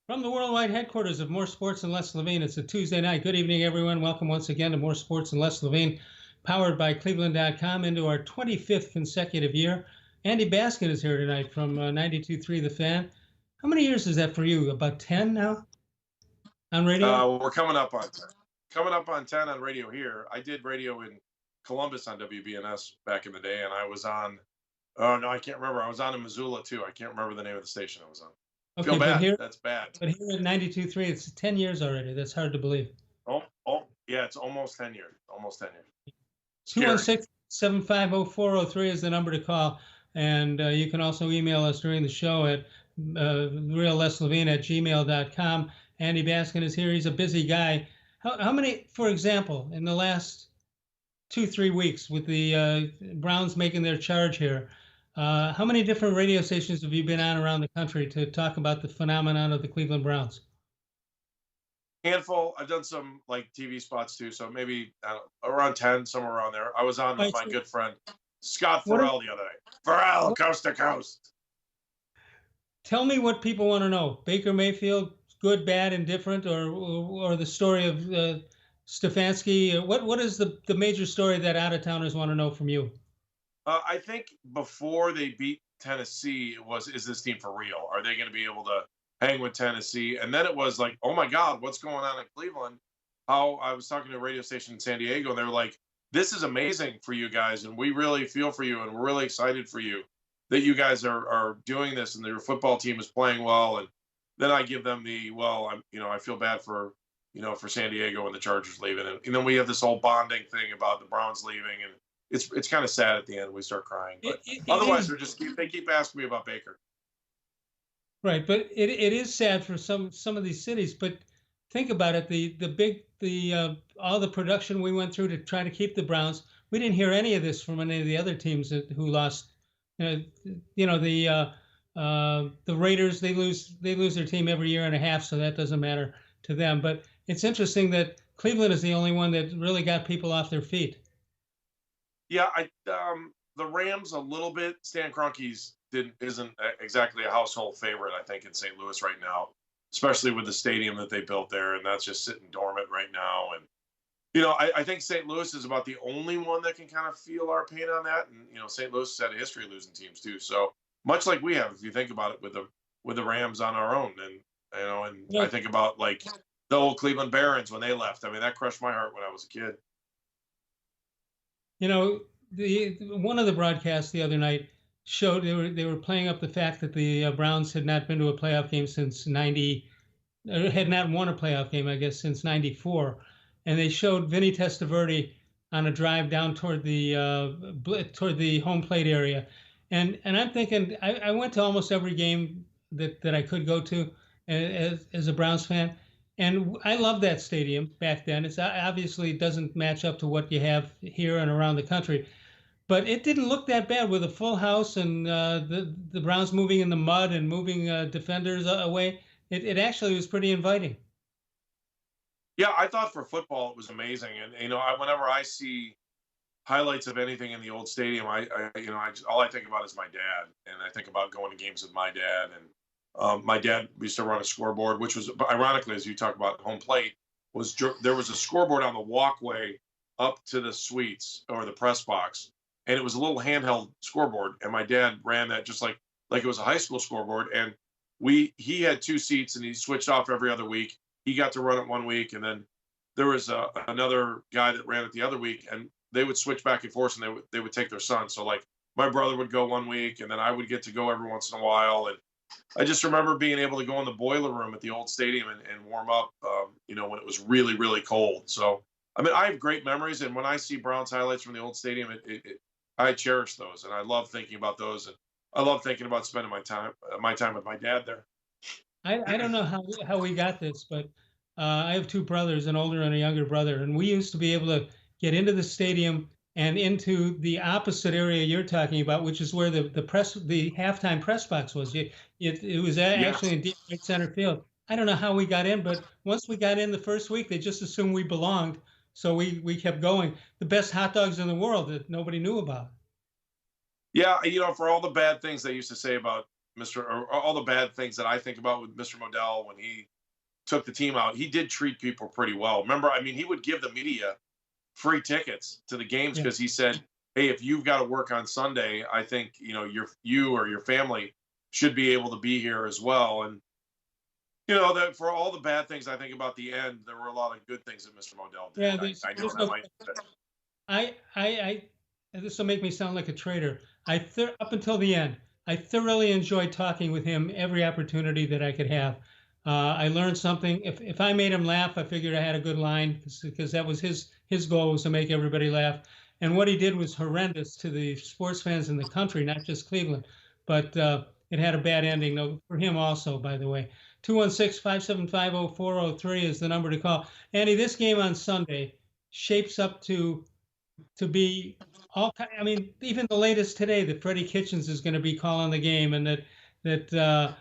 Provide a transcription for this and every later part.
From the worldwide headquarters of More Sports and Less Levine, it's a Tuesday night. Good evening, everyone. Welcome once again to More Sports and Less Levine, powered by cleveland.com, into our 25th consecutive year. Andy Baskin is here tonight from 92.3 The Fan. How many years is that for you? About 10 now on radio? We're coming up on 10 on radio here. I did radio in Columbus on WBNS back in the day, and I was on. Oh no, I can't remember. I was on in Missoula too. I can't remember the name of the station I was on. Okay, Feel but bad. here, That's bad. but here at 92.3, it's 10 years already. That's hard to believe. Oh, yeah. It's almost 10 years. Almost 10 years. Scary. 216-750-403 is the number to call. And you can also email us during the show at reallesslevine@gmail.com. Andy Baskin is here. He's a busy guy. How many, for example, in the last 2-3 weeks with the Browns making their charge here, how many different radio stations have you been on around the country to talk about the phenomenon of the Cleveland Browns? Handful. I've done some like TV spots too, so maybe around 10, somewhere around there. I was on with my good friend Scott Farrell the other night. Farrell, coast to coast. Tell me what people want to know. Baker Mayfield, good, bad, indifferent, or the story of Stefanski. What is the major story that out-of-towners want to know from you? I think before they beat Tennessee, it was, is this team for real? Are they going to be able to hang with Tennessee? And then it was like, oh my God, what's going on in Cleveland? How I was talking to a radio station in San Diego, and they were like, this is amazing for you guys, and we really feel for you, and we're really excited for you that you guys are doing this, and that your football team is playing well. And then I give them I feel bad for San Diego and the Chargers leaving, and then we have this whole bonding thing about the Browns leaving, and it's kind of sad at the end. We start crying, but otherwise they keep asking me about Baker. Right, but it is sad for some of these cities. But think about it: all the production we went through to try to keep the Browns. We didn't hear any of this from any of the other teams who lost. The Raiders, they lose their team every year and a half, so that doesn't matter to them. But it's interesting that Cleveland is the only one that really got people off their feet. Yeah, the Rams a little bit. Stan Kroenke's isn't exactly a household favorite, I think, in St. Louis right now, especially with the stadium that they built there, and that's just sitting dormant right now. And I think St. Louis is about the only one that can kind of feel our pain on that. And St. Louis has had a history of losing teams too, so much like we have, if you think about it, with the Rams on our own. And I think about like the old Cleveland Barons when they left. I mean, that crushed my heart when I was a kid. One of the broadcasts the other night showed they were playing up the fact that the Browns had not been to a playoff game since had not won a playoff game, I guess, since '94, and they showed Vinny Testaverde on a drive down toward the home plate area, and I'm thinking I went to almost every game that I could go to as a Browns fan. And I love that stadium back then. It's obviously doesn't match up to what you have here and around the country, but it didn't look that bad with a full house and the Browns moving in the mud and moving defenders away. It actually was pretty inviting. Yeah, I thought for football it was amazing, and whenever I see highlights of anything in the old stadium, all I think about is my dad, and I think about going to games with my dad. And my dad used to run a scoreboard, which was, ironically, as you talk about home plate, there was a scoreboard on the walkway up to the suites or the press box, and it was a little handheld scoreboard. And my dad ran that just like it was a high school scoreboard. And he had 2 seats, and he switched off every other week. He got to run it one week, and then there was another guy that ran it the other week, and they would switch back and forth, and they would take their son. So like my brother would go one week, and then I would get to go every once in a while. And I just remember being able to go in the boiler room at the old stadium and warm up, when it was really, really cold. So, I mean, I have great memories. And when I see Browns highlights from the old stadium, I cherish those. And I love thinking about those. And I love thinking about spending my time with my dad there. I don't know how we got this, but I have 2 brothers, an older and a younger brother. And we used to be able to get into the stadium and into the opposite area you're talking about, which is where the halftime press box was. It was actually in deep right center field. I don't know how we got in, but once we got in the first week, they just assumed we belonged, so we kept going. The best hot dogs in the world that nobody knew about. Yeah, for all the bad things they used to say about or all the bad things that I think about with Mr. Modell when he took the team out, he did treat people pretty well. Remember, I mean, he would give the media free tickets to the games Yeah. because he said, "Hey, if you've got to work on Sunday, I think you or your family should be able to be here as well." And that for all the bad things I think about the end, there were a lot of good things that Mr. Modell did. Yeah, I know there's that no. might. I and this will make me sound like a traitor. Up until the end, I thoroughly enjoyed talking with him every opportunity that I could have. I learned something. If I made him laugh, I figured I had a good line because that was his goal, was to make everybody laugh. And what he did was horrendous to the sports fans in the country, not just Cleveland. But it had a bad ending, though, for him also, by the way. 216-575-0403 is the number to call. Andy, this game on Sunday shapes up to be I mean, even the latest today that Freddie Kitchens is going to be calling the game, and that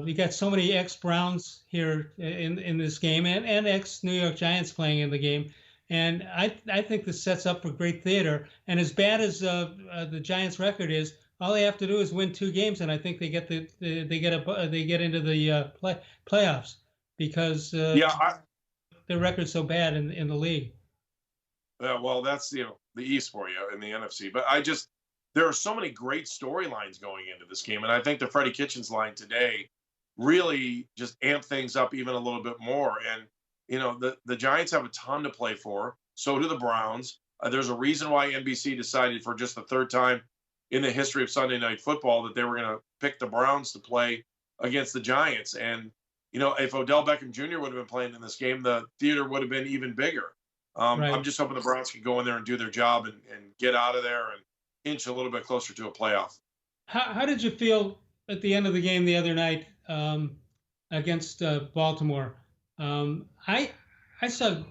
we got so many ex-Browns here in this game, and ex-New York Giants playing in the game, and I think this sets up for great theater. And as bad as the Giants' record is, all they have to do is win 2 games, and I think they get they get into the playoffs because Yeah, their record's so bad in the league. well, that's the East for you in the NFC. But there are so many great storylines going into this game, and I think the Freddie Kitchens line today really just amped things up even a little bit more. And the Giants have a ton to play for. So do the Browns. There's a reason why NBC decided for just the third time in the history of Sunday Night Football that they were going to pick the Browns to play against the Giants. And if Odell Beckham Jr. would have been playing in this game, the theater would have been even bigger. Right. I'm just hoping the Browns can go in there and do their job and get out of there and inch a little bit closer to a playoff. How did you feel at the end of the game the other night against Baltimore? I saw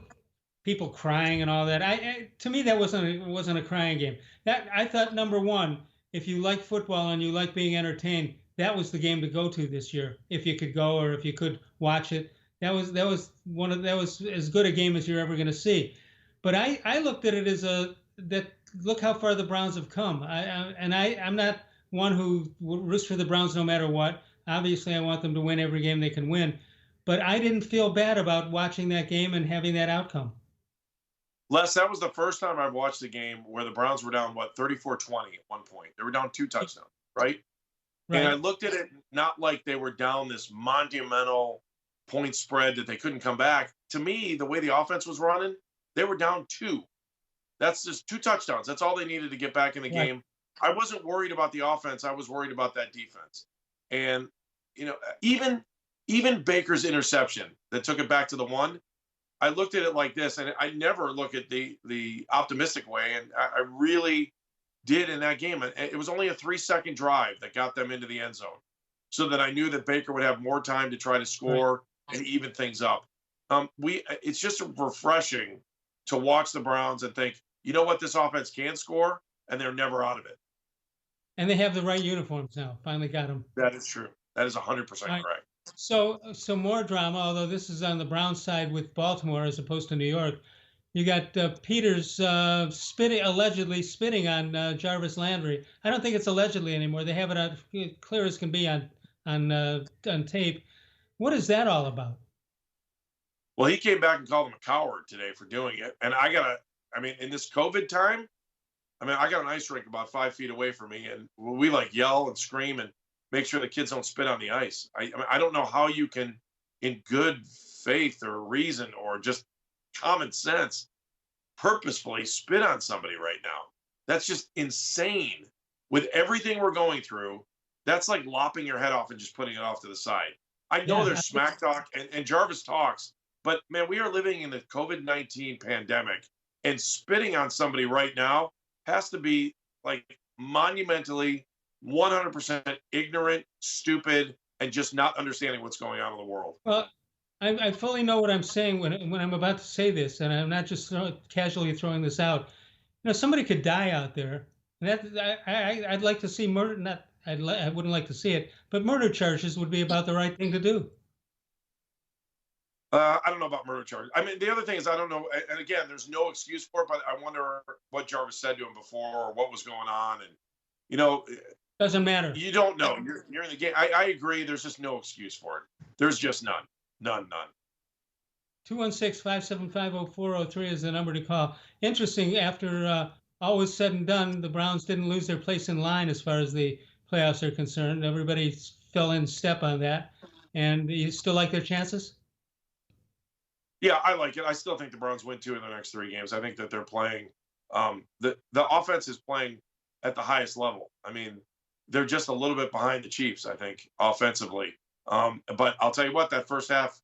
people crying and all that. To me that wasn't a crying game. That I thought, number one, if you like football and you like being entertained, that was the game to go to this year. If you could go or if you could watch it, that was as good a game as you're ever going to see. But I looked at it as look how far the Browns have come. I'm not one who roots for the Browns no matter what. Obviously, I want them to win every game they can win. But I didn't feel bad about watching that game and having that outcome. Les, that was the first time I've watched a game where the Browns were down, 34-20 at one point. They were down 2 touchdowns, right? And I looked at it not like they were down this monumental point spread that they couldn't come back. To me, the way the offense was running, they were down 2. That's just 2 touchdowns. That's all they needed to get back in the game. I wasn't worried about the offense. I was worried about that defense. And, even Baker's interception that took it back to the 1, I looked at it like this, and I never look at the optimistic way, and I really did in that game. It was only a 3-second drive that got them into the end zone, so that I knew that Baker would have more time to try to score and even things up. It's just refreshing to watch the Browns and think, you know what, this offense can score, and they're never out of it. And they have the right uniforms now. Finally got them. That is true. That is 100% correct. So more drama, although this is on the Browns side with Baltimore as opposed to New York. You got Peters allegedly spitting on Jarvis Landry. I don't think it's allegedly anymore. They have it on clear as can be on tape. What is that all about? Well, he came back and called him a coward today for doing it. And in this COVID time, I got an ice rink about 5 feet away from me, and we yell and scream and make sure the kids don't spit on the ice. I don't know how you can, in good faith or reason or just common sense, purposefully spit on somebody right now. That's just insane. With everything we're going through, that's like lopping your head off and just putting it off to the side. I know there's smack talk, and Jarvis talks, but man, we are living in the COVID-19 pandemic, and spitting on somebody right now has to be monumentally 100% ignorant, stupid, and just not understanding what's going on in the world. Well, I fully know what I'm saying when I'm about to say this, and I'm not just casually throwing this out. Somebody could die out there. And I'd like to see murder. I wouldn't like to see it, but murder charges would be about the right thing to do. I don't know about murder charges. The other thing is I don't know, and again, there's no excuse for it, but I wonder what Jarvis said to him before or what was going on. And Doesn't matter. You don't know. You're in the game. I agree. There's just no excuse for it. There's just none. None. 216-575-0403 is the number to call. Interesting, after all was said and done, the Browns didn't lose their place in line as far as the playoffs are concerned. Everybody fell in step on that. And you still like their chances? Yeah, I like it. I still think the Browns win 2 in the next 3 games. I think that they're playing the offense is playing at the highest level. I mean, they're just a little bit behind the Chiefs, I think, offensively. But I'll tell you what, that first half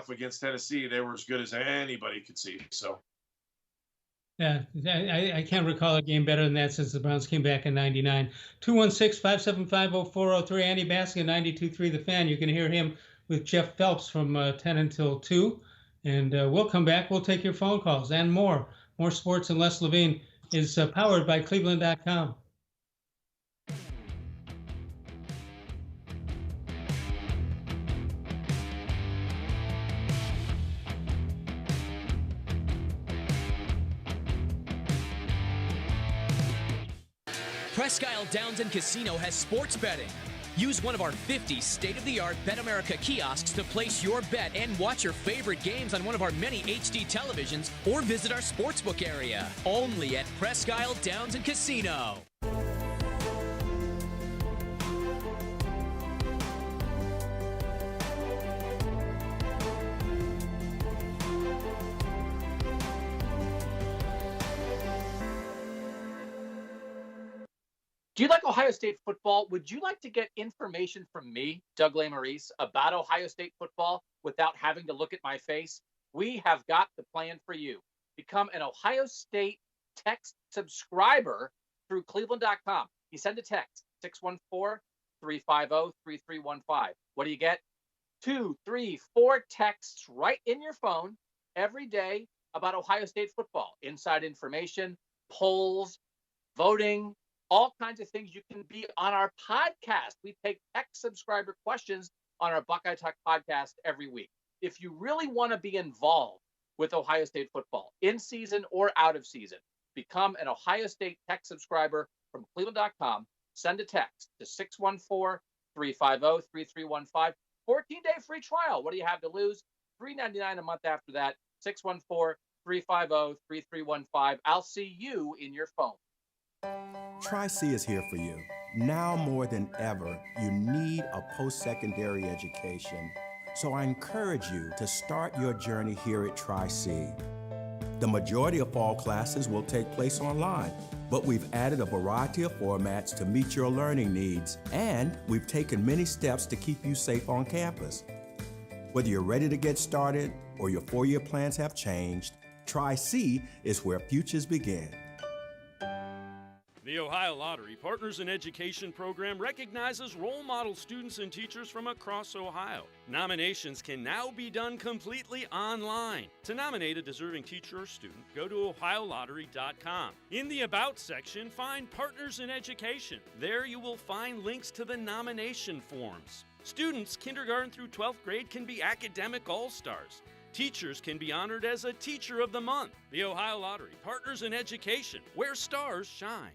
against Tennessee, they were as good as anybody could see. So yeah, I can't recall a game better than that since the Browns came back in '99. 216-575-0403. Andy Baskin, 92.3 The Fan. You can hear him with Jeff Phelps from 10 until 2. And we'll come back. We'll take your phone calls and more. More sports and less Levine is powered by cleveland.com. Presque Isle Downs and Casino has sports betting. Use one of our 50 state-of-the-art Bet America kiosks to place your bet and watch your favorite games on one of our many HD televisions or visit our sportsbook area. Only at Presque Isle Downs and Casino. Do you like Ohio State football? Would you like to get information from me, Doug Lesmerises, about Ohio State football without having to look at my face? We have got the plan for you. Become an Ohio State text subscriber through cleveland.com. You send a text, 614-350-3315. What do you get? 2, 3, 4 texts right in your phone every day about Ohio State football. Inside information, polls, voting, all kinds of things. You can be on our podcast. We take text subscriber questions on our Buckeye Talk podcast every week. If you really want to be involved with Ohio State football, in season or out of season, become an Ohio State text subscriber from cleveland.com. Send a text to 614-350-3315. 14-day free trial. What do you have to lose? $3.99 a month after that. 614-350-3315. I'll see you in your phone. Tri-C is here for you. Now more than ever, you need a post-secondary education. So I encourage you to start your journey here at Tri-C. The majority of fall classes will take place online, but we've added a variety of formats to meet your learning needs, and we've taken many steps to keep you safe on campus. Whether you're ready to get started or your four-year plans have changed, Tri-C is where futures begin. The Ohio Lottery Partners in Education program recognizes role model students and teachers from across Ohio. Nominations can now be done completely online. To nominate a deserving teacher or student, go to ohiolottery.com. In the About section, find Partners in Education. There you will find links to the nomination forms. Students, kindergarten through 12th grade, can be academic all-stars. Teachers can be honored as a Teacher of the Month. The Ohio Lottery Partners in Education, where stars shine.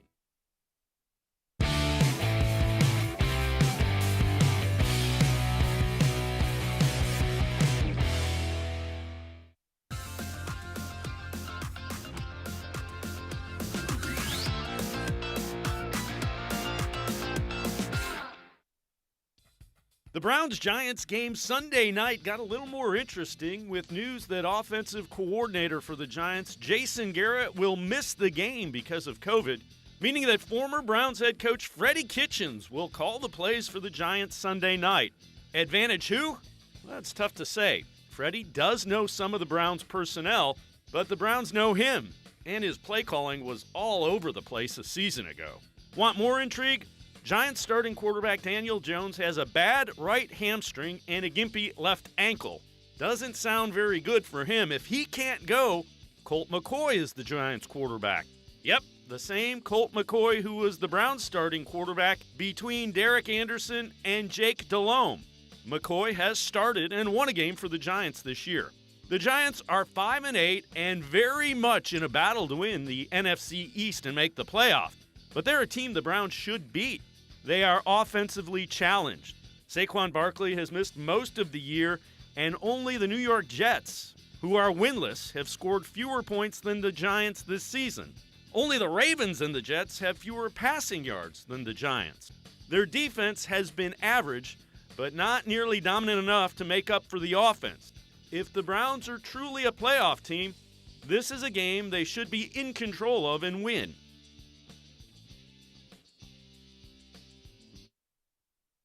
The Browns-Giants game Sunday night got a little more interesting with news that offensive coordinator for the Giants, Jason Garrett, will miss the game because of COVID, meaning that former Browns head coach Freddie Kitchens will call the plays for the Giants Sunday night. Advantage who? Well, that's tough to say. Freddie does know some of the Browns personnel, but the Browns know him, and his play calling was all over the place a season ago. Want more intrigue? Giants starting quarterback Daniel Jones has a bad right hamstring and a gimpy left ankle. Doesn't sound very good for him. If he can't go, Colt McCoy is the Giants quarterback. Yep, the same Colt McCoy who was the Browns starting quarterback between Derek Anderson and Jake Delhomme. McCoy has started and won a game for the Giants this year. The Giants are 5-8 and very much in a battle to win the NFC East and make the playoff. but they're a team the Browns should beat. They are offensively challenged. Saquon Barkley has missed most of the year, and only the New York Jets, who are winless, have scored fewer points than the Giants this season. Only the Ravens and the Jets have fewer passing yards than the Giants. Their defense has been average, but not nearly dominant enough to make up for the offense. If the Browns are truly a playoff team, this is a game they should be in control of and win.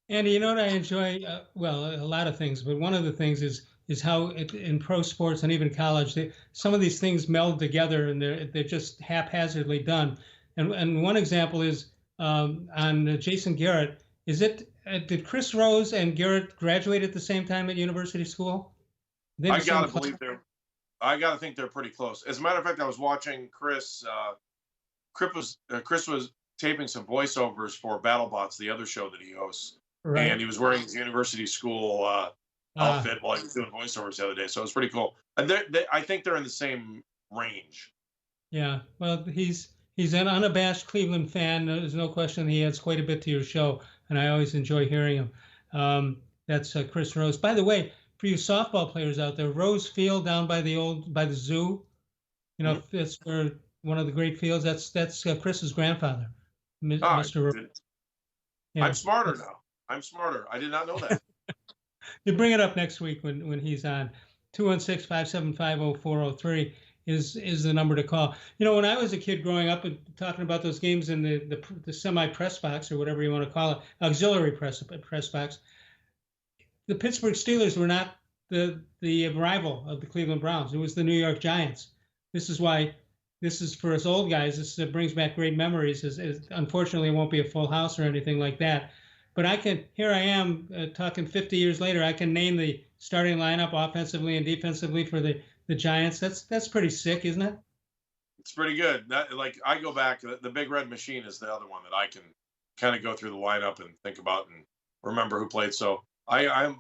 Andy, you know what I enjoy? Well, a lot of things, but one of the things is how in pro sports and even college, some of these things meld together and they're just haphazardly done. And one example is on Jason Garrett. Is it did Chris Rose and Garrett graduate at the same time at university school? I gotta believe I gotta think they're pretty close. As a matter of fact, I was watching Chris. Chris was taping some voiceovers for BattleBots, the other show that he hosts. Right. And he was wearing his university school outfit while he was doing voiceovers the other day. So it was pretty cool. And I think they're in the same range. Yeah. Well, he's an unabashed Cleveland fan. There's no question he adds quite a bit to your show, and I always enjoy hearing him. That's Chris Rose. By the way, for you softball players out there, Rose Field down by the zoo, you know, that's where one of the great fields. That's Chris's grandfather, Mr. Rose. Yeah. I'm smarter now. I'm smarter. I did not know that. You bring it up next week when he's on. 216-575-0403 is the number to call. You know, when I was a kid growing up and talking about those games in the semi-press box or whatever you want to call it, auxiliary press box, the Pittsburgh Steelers were not the rival of the Cleveland Browns. It was the New York Giants. This is why this is for us old guys. This brings back great memories. Unfortunately, it won't be a full house or anything like that. But here I am talking 50 years later, I can name the starting lineup offensively and defensively for the Giants. That's pretty sick, isn't it? It's pretty good. I go back, the Big Red Machine is the other one that I can kind of go through the lineup and think about and remember who played. So my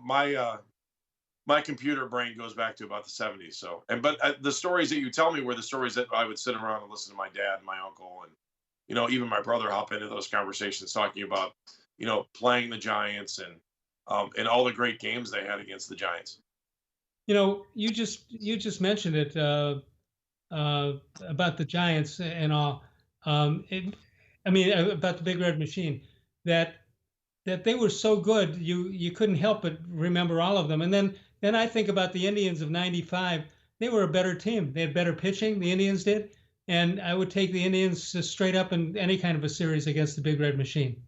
computer brain goes back to about the 70s. So, but the stories that you tell me were the stories that I would sit around and listen to my dad and my uncle and, you know, even my brother hop into those conversations talking about, you know, playing the Giants and all the great games they had against the Giants. You know, you just mentioned it about the Giants and all. About the Big Red Machine, that they were so good, you couldn't help but remember all of them. And then I think about the Indians of '95. They were a better team. They had better pitching. The Indians did, and I would take the Indians straight up in any kind of a series against the Big Red Machine.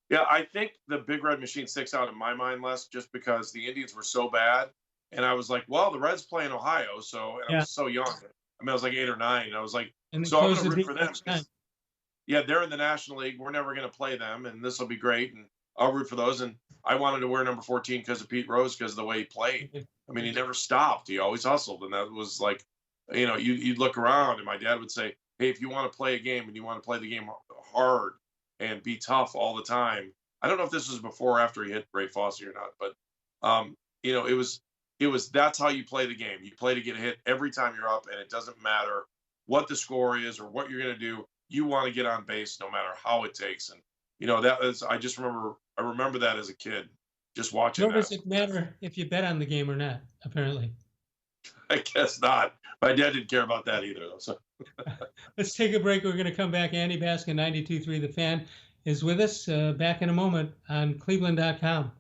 Yeah, I think the Big Red Machine sticks out in my mind less just because the Indians were so bad. And I was like, well, the Reds play in Ohio. So I was so young. I mean, I was like 8 or 9. And I was like, so I'm going to root for them. Yeah, they're in the National League. We're never going to play them. And this will be great. And I'll root for those. And I wanted to wear number 14 because of Pete Rose, because of the way he played. I mean, he never stopped. He always hustled. And that was like, you know, you'd look around and my dad would say, hey, if you want to play a game and you want to play the game hard and be tough all the time. I don't know if this was before or after he hit Ray Fosse or not, but you know, it was that's how you play the game. You play to get a hit every time you're up, and it doesn't matter what the score is or what you're going to do. You want to get on base no matter how it takes. And you know, I remember that as a kid, just watching. Nor does it matter if you bet on the game or not, apparently. I guess not. My dad didn't care about that either, though. So let's take a break. We're going to come back. Andy Baskin, 92.3 The Fan, is with us. Back in a moment on cleveland.com.